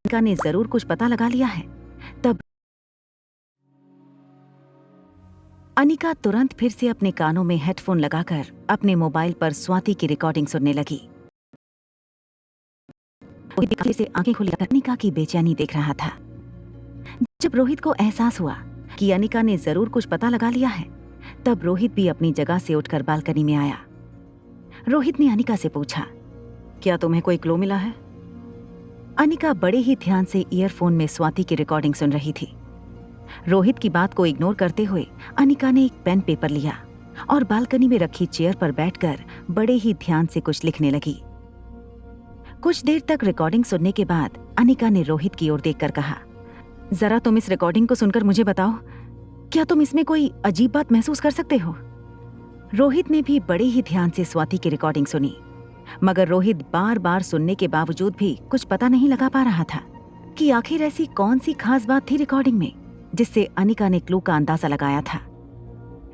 अनिका ने जरूर कुछ पता लगा लिया है। तब अनिका तुरंत फिर से अपने कानों में हेडफोन लगाकर अपने मोबाइल पर स्वाति की रिकॉर्डिंग सुनने लगी। रोहित से आंखें खुली अनिका की बेचैनी देख रहा था। जब रोहित को एहसास हुआ कि अनिका ने जरूर कुछ पता लगा लिया है, तब रोहित भी अपनी जगह से उठकर बालकनी में आया। रोहित ने अनिका से पूछा, क्या तुम्हें कोई क्लू मिला है? अनिका बड़े ही ध्यान से ईयरफोन में स्वाति की रिकॉर्डिंग सुन रही थी। रोहित की बात को इग्नोर करते हुए अनिका ने एक पेन पेपर लिया और बालकनी में रखी चेयर पर बैठकर बड़े ही ध्यान से कुछ लिखने लगी। कुछ देर तक रिकॉर्डिंग सुनने के बाद अनिका ने रोहित की ओर देखकर कहा, जरा तुम इस रिकॉर्डिंग को सुनकर मुझे बताओ, क्या तुम इसमें कोई अजीब बात महसूस कर सकते हो? रोहित ने भी बड़े ही ध्यान से स्वाति की रिकॉर्डिंग सुनी, मगर रोहित बार बार सुनने के बावजूद भी कुछ पता नहीं लगा पा रहा था कि आखिर ऐसी कौन सी खास बात थी रिकॉर्डिंग में जिससे अनिका ने क्लू का अंदाजा लगाया था।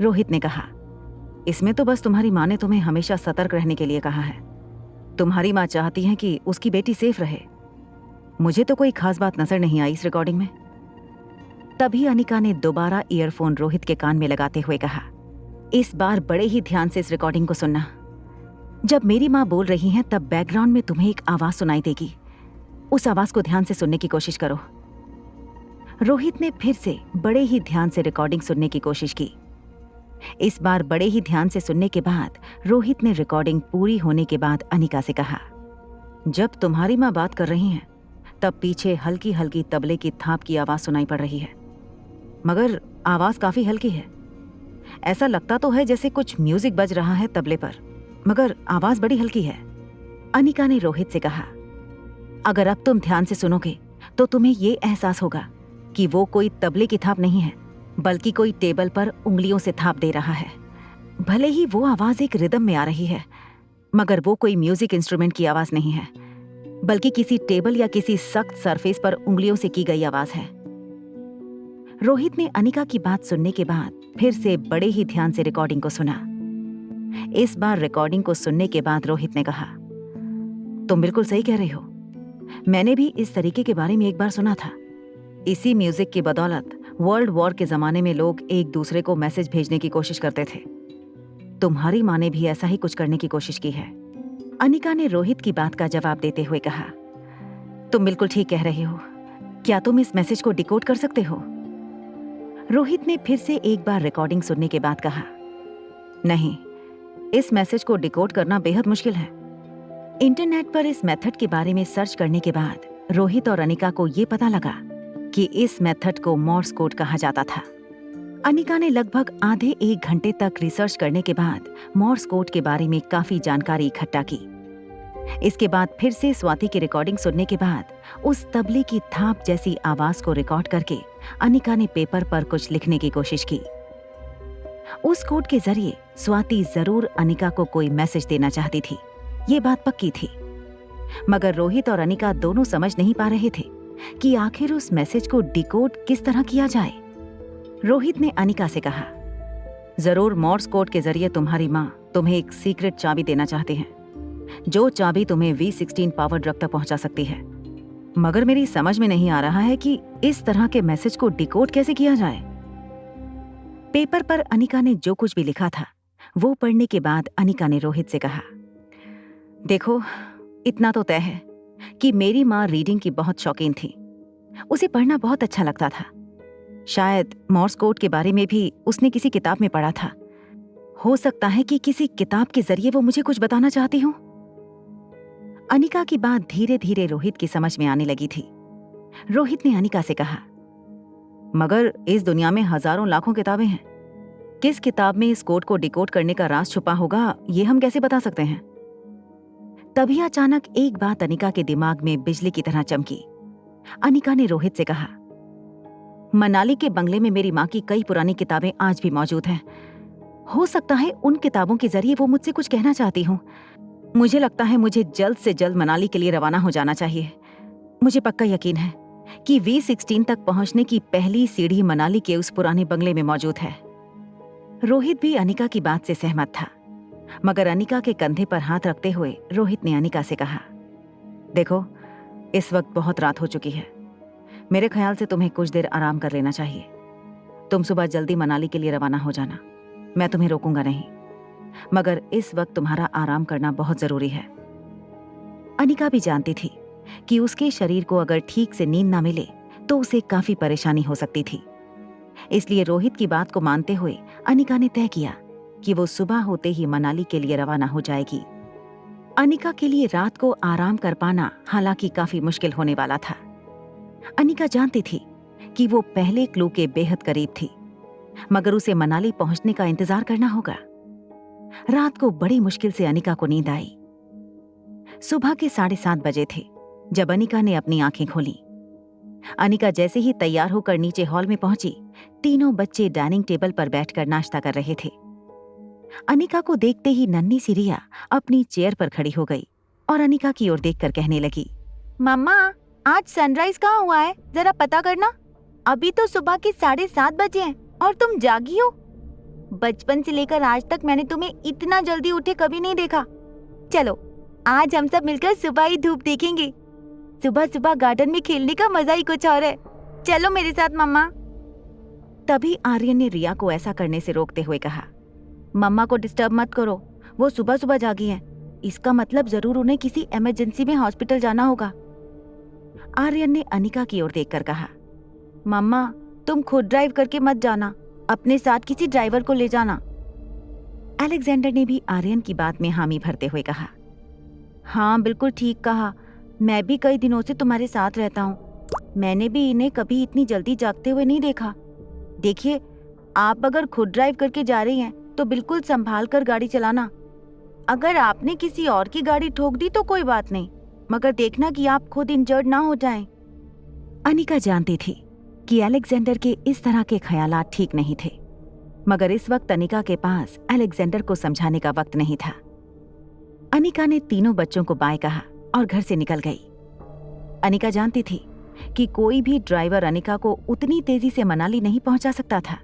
रोहित ने कहा, इसमें तो बस तुम्हारी माँ ने तुम्हें हमेशा सतर्क रहने के लिए कहा है। तुम्हारी माँ चाहती है कि उसकी बेटी सेफ रहे। मुझे तो कोई खास बात नजर नहीं आई इस रिकॉर्डिंग में। तभी अनिका ने दोबारा ईयरफोन रोहित के कान में लगाते हुए कहा, इस बार बड़े ही ध्यान से इस रिकॉर्डिंग को सुनना। जब मेरी माँ बोल रही हैं तब बैकग्राउंड में तुम्हें एक आवाज सुनाई देगी। उस आवाज को ध्यान से सुनने की कोशिश करो। रोहित ने फिर से बड़े ही ध्यान से रिकॉर्डिंग सुनने की कोशिश की। इस बार बड़े ही ध्यान से सुनने के बाद रोहित ने रिकॉर्डिंग पूरी होने के बाद अनिका से कहा, जब तुम्हारी माँ बात कर रही हैं तब पीछे हल्की हल्की तबले की थाप की आवाज सुनाई पड़ रही है, मगर आवाज काफी हल्की है। ऐसा लगता तो है जैसे कुछ म्यूजिक बज रहा है तबले पर, मगर आवाज बड़ी हल्की है। अनिका ने रोहित से कहा, अगर अब तुम ध्यान से सुनोगे तो तुम्हें ये एहसास होगा कि वो कोई तबले की थाप नहीं है, बल्कि कोई टेबल पर उंगलियों से थाप दे रहा है। भले ही वो आवाज एक रिदम में आ रही है, मगर वो कोई म्यूजिक इंस्ट्रूमेंट की आवाज नहीं है, बल्कि किसी टेबल या किसी सख्त सरफेस पर उंगलियों से की गई आवाज है। रोहित ने अनिका की बात सुनने के बाद फिर से बड़े ही ध्यान से रिकॉर्डिंग को सुना। इस बार रिकॉर्डिंग को सुनने के बाद रोहित ने कहा, तुम बिल्कुल सही कह रही हो। मैंने भी इस तरीके के बारे में एक बार सुना था। इसी म्यूजिक की बदौलत वर्ल्ड वॉर के जमाने में लोग एक दूसरे को मैसेज भेजने की कोशिश करते थे। तुम्हारी माँ ने भी ऐसा ही कुछ करने की कोशिश की है। अनिका ने रोहित की बात का जवाब देते हुए कहा, तुम बिल्कुल ठीक कह रही हो। क्या तुम इस मैसेज को डिकोड कर सकते हो? रोहित ने फिर से एक बार रिकॉर्डिंग सुनने के बाद कहा, नहीं, इस मैसेज को डिकोड करना बेहद मुश्किल है। इंटरनेट पर इस मेथड के बारे में सर्च करने के बाद रोहित और अनिका को ये पता लगा कि इस मेथड को मोर्स कोड कहा जाता था। अनिका ने लगभग आधे एक घंटे तक रिसर्च करने के बाद मोर्स कोड के बारे में काफी जानकारी इकट्ठा की। इसके बाद फिर से स्वाति की रिकॉर्डिंग सुनने के बाद उस तबले की थाप जैसी आवाज को रिकॉर्ड करके अनिका ने पेपर पर कुछ लिखने की कोशिश की। उस कोड के जरिए स्वाति जरूर अनिका को कोई मैसेज देना चाहती थी, ये बात पक्की थी। मगर रोहित और अनिका दोनों समझ नहीं पा रहे थे कि आखिर उस मैसेज को डिकोड किस तरह किया जाए। रोहित ने अनिका से कहा, जरूर मोर्स कोड के जरिए तुम्हारी माँ तुम्हें एक सीक्रेट चाबी देना चाहते हैं, जो चाबी तुम्हें V16 पावर ड्रग तक पहुंचा सकती है। मगर मेरी समझ में नहीं आ रहा है कि इस तरह के मैसेज को डिकोड कैसे किया जाए। पेपर पर अनिका ने जो कुछ भी लिखा था वो पढ़ने के बाद अनिका ने रोहित से कहा, देखो, इतना तो तय है कि मेरी माँ रीडिंग की बहुत शौकीन थी। उसे पढ़ना बहुत अच्छा लगता था। शायद मोर्स कोड के बारे में भी उसने किसी किताब में पढ़ा था। हो सकता है कि किसी किताब के जरिए वो मुझे कुछ बताना चाहती हूँ। अनिका की बात धीरे धीरे रोहित की समझ में आने लगी थी। रोहित ने अनिका से कहा, मगर इस दुनिया में हजारों लाखों किताबें हैं। किस किताब में इस कोड को डिकोड करने का राज छुपा होगा, ये हम कैसे बता सकते हैं? तभी अचानक एक बात अनिका के दिमाग में बिजली की तरह चमकी। अनिका ने रोहित से कहा, मनाली के बंगले में मेरी माँ की कई पुरानी किताबें आज भी मौजूद हैं। हो सकता है उन किताबों के जरिए वो मुझसे कुछ कहना चाहती हूँ। मुझे लगता है मुझे जल्द से जल्द मनाली के लिए रवाना हो जाना चाहिए। मुझे पक्का यकीन है कि V16 तक पहुंचने की पहली सीढ़ी मनाली के उस पुराने बंगले में मौजूद है। रोहित भी अनिका की बात से सहमत था, मगर अनिका के कंधे पर हाथ रखते हुए रोहित ने अनिका से कहा, देखो, इस वक्त बहुत रात हो चुकी है। मेरे ख्याल से तुम्हें कुछ देर आराम कर लेना चाहिए। तुम सुबह जल्दी मनाली के लिए रवाना हो जाना, मैं तुम्हें रोकूंगा नहीं, मगर इस वक्त तुम्हारा आराम करना बहुत जरूरी है। अनिका भी जानती थी कि उसके शरीर को अगर ठीक से नींद ना मिले तो उसे काफी परेशानी हो सकती थी। इसलिए रोहित की बात को मानते हुए अनिका ने तय किया कि वो सुबह होते ही मनाली के लिए रवाना हो जाएगी। अनिका के लिए रात को आराम कर पाना हालांकि काफी मुश्किल होने वाला था। अनिका जानती थी कि वो पहले क्लू के बेहद करीब थी, मगर उसे मनाली पहुंचने का इंतजार करना होगा। रात को बड़ी मुश्किल से अनिका को नींद आई। सुबह के 7:30 बजे थे जब अनिका ने अपनी आंखें खोली। अनिका जैसे ही तैयार होकर नीचे हॉल में पहुंची, तीनों बच्चे डाइनिंग टेबल पर बैठकर नाश्ता कर रहे थे। अनिका को देखते ही नन्ही सी रिया अपनी चेयर पर खड़ी हो गई और अनिका की ओर देखकर कहने लगी, मम्मा, आज सनराइज कहाँ हुआ है, जरा पता करना। अभी तो सुबह के 7:30 बजे हैं और तुम जागी हो। बचपन से लेकर आज तक मैंने तुम्हें इतना जल्दी उठे कभी नहीं देखा। चलो आज हम सब मिलकर सुबह ही धूप देखेंगे। सुबह सुबह गार्डन में खेलने का मजा ही कुछ और है। चलो मेरे साथ मम्मा। तभी आर्यन ने रिया को ऐसा करने से रोकते हुए कहा, मम्मा को डिस्टर्ब मत करो, वो सुबह सुबह जागी हैं। इसका मतलब जरूर उन्हें किसी इमरजेंसी में हॉस्पिटल जाना होगा। आर्यन ने अनिका की ओर देखकर कहा, मम्मा तुम खुद ड्राइव करके मत जाना, अपने साथ किसी ड्राइवर को ले जाना। अलेक्जेंडर ने भी आर्यन की बात में हामी भरते हुए कहा, हाँ बिल्कुल ठीक कहा, मैं भी कई दिनों से तुम्हारे साथ रहता हूँ। मैंने भी इन्हें कभी इतनी जल्दी जागते हुए नहीं देखा। देखिए, आप अगर खुद ड्राइव करके जा रही हैं तो बिल्कुल संभाल कर गाड़ी चलाना। अगर आपने किसी और की गाड़ी ठोक दी तो कोई बात नहीं, मगर देखना कि आप खुद इंजर्ड ना हो जाएं। अनिका जानती थी कि अलेक्जेंडर के इस तरह के ख्यालात ठीक नहीं थे, मगर इस वक्त अनिका के पास अलेक्जेंडर को समझाने का वक्त नहीं था। अनिका ने तीनों बच्चों को बाय कहा और घर से निकल गई। अनिका जानती थी कि कोई भी ड्राइवर अनिका को उतनी तेजी से मनाली नहीं पहुंचा सकता था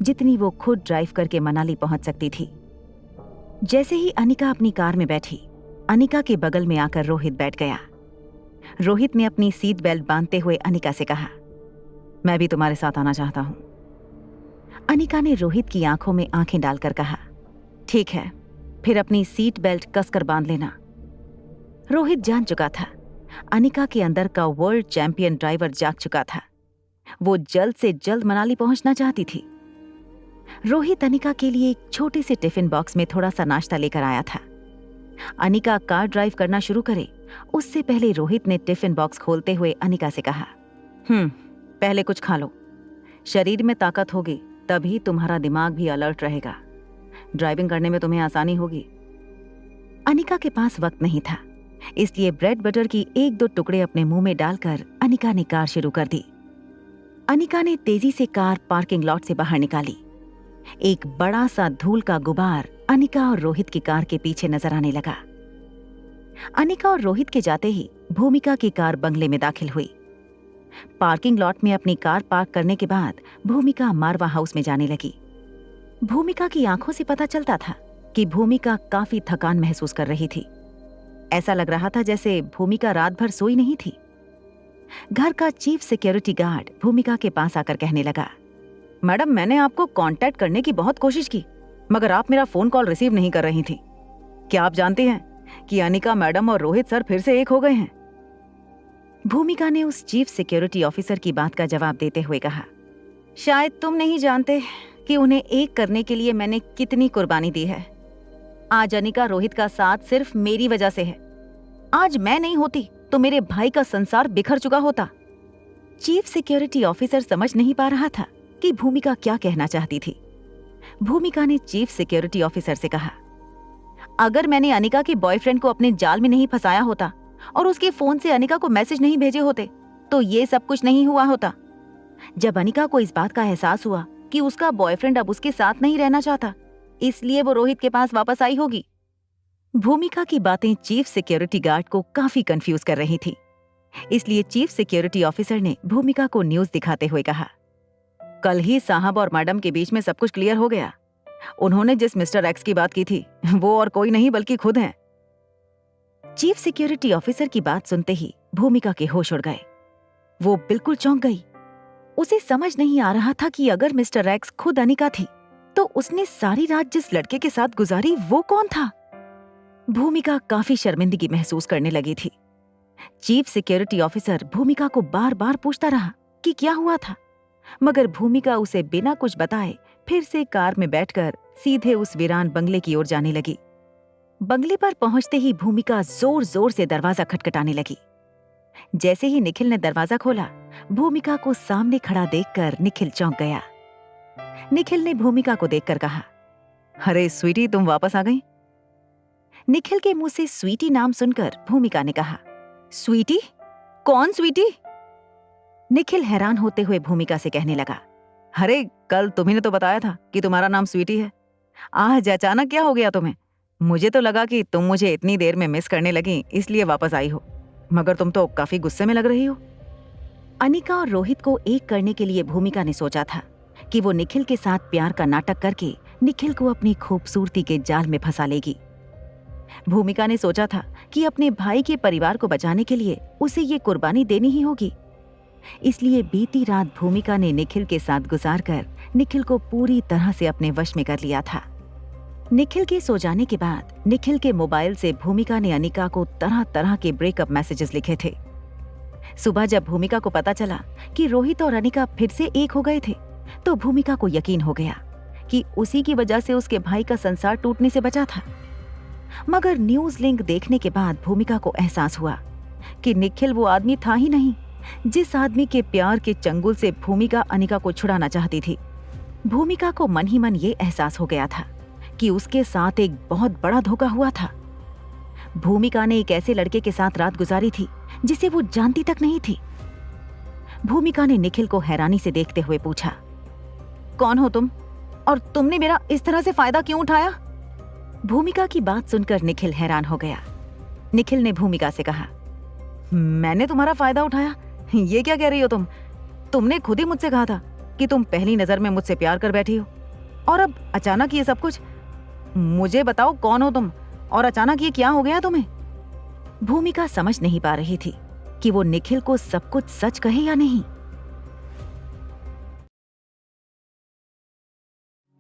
जितनी वो खुद ड्राइव करके मनाली पहुंच सकती थी। जैसे ही अनिका अपनी कार में बैठी, अनिका के बगल में आकर रोहित बैठ गया। रोहित ने अपनी सीट बेल्ट बांधते हुए अनिका से कहा, मैं भी तुम्हारे साथ आना चाहता हूं। अनिका ने रोहित की आंखों में आंखें डालकर कहा, ठीक है, फिर अपनी सीट बेल्ट कसकर बांध लेना। रोहित जान चुका था अनिका के अंदर का वर्ल्ड चैंपियन ड्राइवर जाग चुका था। वो जल्द से जल्द मनाली पहुंचना चाहती थी। रोहित अनिका के लिए एक छोटे से टिफिन बॉक्स में थोड़ा सा नाश्ता लेकर आया था। अनिका कार ड्राइव करना शुरू करे उससे पहले रोहित ने टिफिन बॉक्स खोलते हुए अनिका से कहा, पहले कुछ खा लो, शरीर में ताकत होगी तभी तुम्हारा दिमाग भी अलर्ट रहेगा, ड्राइविंग करने में तुम्हें आसानी होगी। अनिका के पास वक्त नहीं था, इसलिए ब्रेड बटर की 1-2 टुकड़े अपने मुंह में डालकर अनिका ने कार शुरू कर दी। अनिका ने तेजी से कार पार्किंग लॉट से बाहर निकाली। एक बड़ा सा धूल का गुबार अनिका और रोहित की कार के पीछे नजर आने लगा। अनिका और रोहित के जाते ही भूमिका की कार बंगले में दाखिल हुई। पार्किंग लॉट में अपनी कार पार्क करने के बाद भूमिका मारवा हाउस में जाने लगी। भूमिका की आंखों से पता चलता था कि भूमिका काफी थकान महसूस कर रही थी। ऐसा लग रहा था जैसे भूमिका रात भर सोई नहीं थी। घर का चीफ सिक्योरिटी गार्ड भूमिका के पास आकर कहने लगा, मैडम, मैंने आपको कांटेक्ट करने की बहुत कोशिश की, मगर आप मेरा फोन कॉल रिसीव नहीं कर रही थी। क्या आप जानते हैं कि अनिका मैडम और रोहित सर फिर से एक हो गए हैं? भूमिका ने उस चीफ सिक्योरिटी ऑफिसर की बात का जवाब देते हुए कहा, शायद तुम नहीं जानते कि उन्हें एक करने के लिए मैंने कितनी कुर्बानी दी है। आज अनिका रोहित का साथ सिर्फ मेरी वजह से है। आज मैं नहीं होती तो मेरे भाई का संसार बिखर चुका होता। चीफ सिक्योरिटी ऑफिसर समझ नहीं पा रहा था कि भूमिका क्या कहना चाहती थी। भूमिका ने चीफ सिक्योरिटी ऑफिसर से कहा, अगर मैंने अनिका के बॉयफ्रेंड को अपने जाल में नहीं फंसाया होता और उसके फोन से अनिका को मैसेज नहीं भेजे होते तो ये सब कुछ नहीं हुआ होता। जब अनिका को इस बात का एहसास हुआ कि उसका बॉयफ्रेंड अब उसके साथ नहीं रहना चाहता, इसलिए वो रोहित के पास वापस आई होगी। भूमिका की बातें चीफ सिक्योरिटी गार्ड को काफी कंफ्यूज कर रही थी, इसलिए चीफ सिक्योरिटी ऑफिसर ने भूमिका को न्यूज दिखाते हुए कहा, कल ही साहब और मैडम के बीच में सब कुछ क्लियर हो गया। उन्होंने जिस मिस्टर एक्स की बात की थी वो और कोई नहीं बल्कि खुद हैं। चीफ सिक्योरिटी ऑफिसर की बात सुनते ही भूमिका के होश उड़ गए। वो बिल्कुल चौंक गई। उसे समझ नहीं आ रहा था कि अगर मिस्टर एक्स खुद अनिका थी तो उसने सारी रात जिस लड़के के साथ गुजारी वो कौन था। भूमिका काफी शर्मिंदगी महसूस करने लगी थी। चीफ सिक्योरिटी ऑफिसर भूमिका को बार बार पूछता रहा कि क्या हुआ था, मगर भूमिका उसे बिना कुछ बताए फिर से कार में बैठकर सीधे उस वीरान बंगले की ओर जाने लगी। बंगले पर पहुंचते ही भूमिका जोर जोर से दरवाजा खटखटाने लगी। जैसे ही निखिल ने दरवाजा खोला, भूमिका को सामने खड़ा देखकर निखिल चौंक गया। निखिल ने भूमिका को देखकर कहा, अरे स्वीटी, तुम वापस आ गई। निखिल के मुंह से स्वीटी नाम सुनकर भूमिका ने कहा, स्वीटी? कौन स्वीटी? निखिल हैरान होते हुए भूमिका से कहने लगा, अरे कल तुम्ही ने तो बताया था कि तुम्हारा नाम स्वीटी है। आज अचानक क्या हो गया तुम्हें? मुझे तो लगा कि तुम मुझे इतनी देर में मिस करने लगी इसलिए वापस आई हो, मगर तुम तो काफी गुस्से में लग रही हो। अनिका और रोहित को एक करने के लिए भूमिका ने सोचा था कि वो निखिल के साथ प्यार का नाटक करके निखिल को अपनी खूबसूरती के जाल में फंसा लेगी। भूमिका ने सोचा था कि अपने भाई के परिवार को बचाने के लिए उसे ये कुर्बानी देनी ही होगी। इसलिए बीती रात भूमिका ने निखिल के साथ गुजारकर निखिल को पूरी तरह से अपने वश में कर लिया था। निखिल के सो जाने के बाद निखिल के मोबाइल से भूमिका ने अनिका को तरह तरह के ब्रेकअप मैसेजेस लिखे थे। सुबह जब भूमिका को पता चला कि रोहित और अनिका फिर से एक हो गए थे, तो भूमिका को यकीन हो गया कि उसी की वजह से उसके भाई का संसार टूटने से बचा था। मगर न्यूज लिंक देखने के बाद भूमिका को एहसास हुआ कि निखिल वो आदमी था ही नहीं जिस आदमी के प्यार के चंगुल से भूमिका अनिका को छुड़ाना चाहती थी। भूमिका को मन ही मन ये एहसास हो गया था कि उसके साथ एक बहुत बड़ा धोखा हुआ था। भूमिका ने एक ऐसे लड़के के साथ रात गुजारी थी जिसे वो जानती तक नहीं थी। भूमिका ने निखिल को हैरानी से देखते हुए पूछा, कौन हो तुम और तुमने मेरा इस तरह से फायदा क्यों उठाया? भूमिका की बात सुनकर निखिल हैरान हो गया। निखिल ने भूमिका से कहा, मैंने तुम्हारा फायदा उठाया? ये क्या कह रही हो तुम? तुमने खुद ही मुझसे कहा था कि तुम पहली नजर में मुझसे प्यार कर बैठी हो, और अब अचानक ये सब कुछ। मुझे बताओ कौन हो तुम और अचानक ये क्या हो गया तुम्हें? भूमिका समझ नहीं पा रही थी कि वो निखिल को सब कुछ सच कहे या नहीं।